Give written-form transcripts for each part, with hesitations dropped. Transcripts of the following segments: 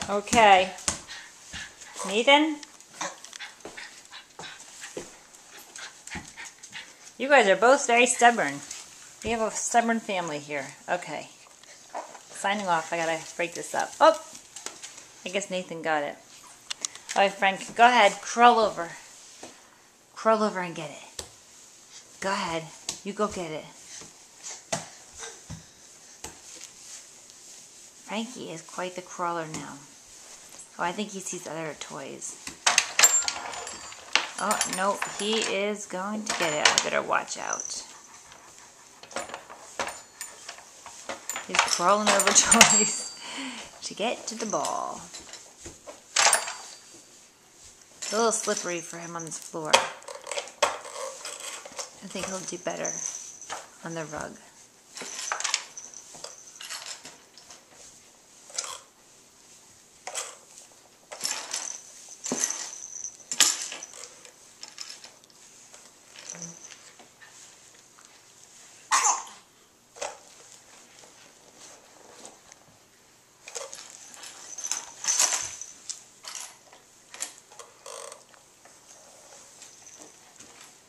Okay. Nathan? You guys are both very stubborn. We have a stubborn family here. Okay. Signing off. I gotta break this up. Oh! I guess Nathan got it. Alright, Frank, go ahead. Crawl over. Crawl over and get it. Go ahead. You go get it. Frankie is quite the crawler now. Oh, I think he sees other toys. Oh, no, he is going to get it. I better watch out. He's crawling over toys to get to the ball. It's a little slippery for him on this floor. I think he'll do better on the rug.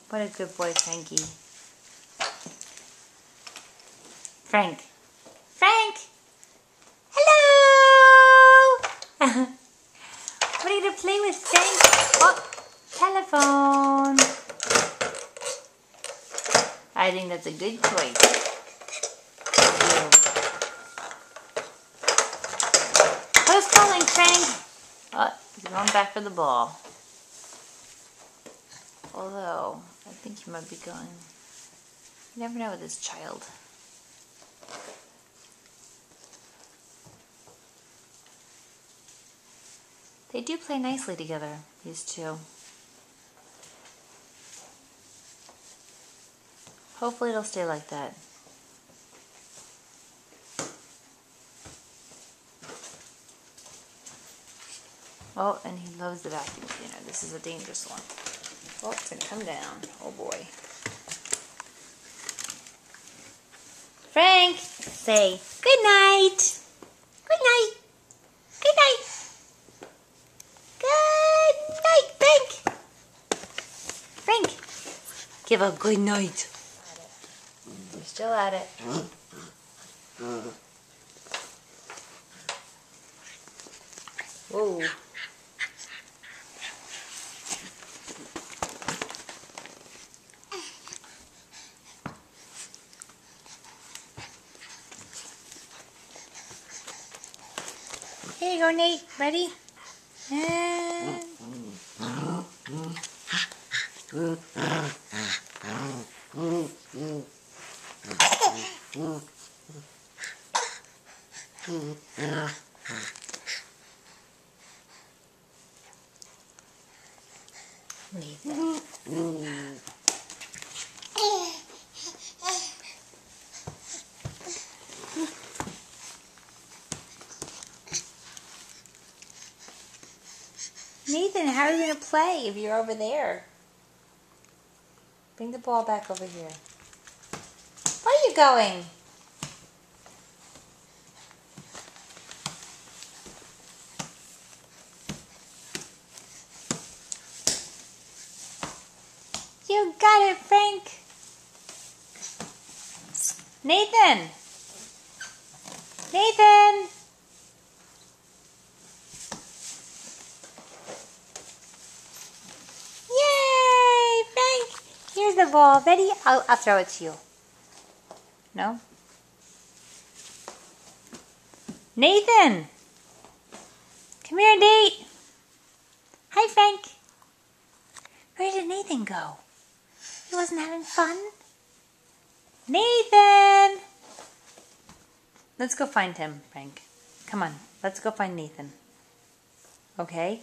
What a good boy, Frankie. Frank. Frank! Hello! What are you going to play with, Frank? Oh, telephone. I think that's a good choice. Who's calling, Frank? Oh, he's going back for the ball. Although, I think he might be going. You never know with this child. They do play nicely together, these two. Hopefully it'll stay like that. Oh, and he loves the vacuum cleaner. This is a dangerous one. Oh, it's going to come down. Oh boy. Frank, say good night. Good night. Good night. Good night, Frank. Frank, give a good night. You're still at it. Whoa. Here you go, Nate. Ready? And... Nathan. Nathan, how are you going to play if you're over there? Bring the ball back over here. Where are you going? You got it, Frank. Nathan. Nathan. Yay, Frank. Here's the ball. Ready? I'll throw it to you. No? Nathan. Come here, Nate. Hi, Frank. Where did Nathan go? He wasn't having fun? Nathan! Let's go find him, Frank. Come on, let's go find Nathan. Okay?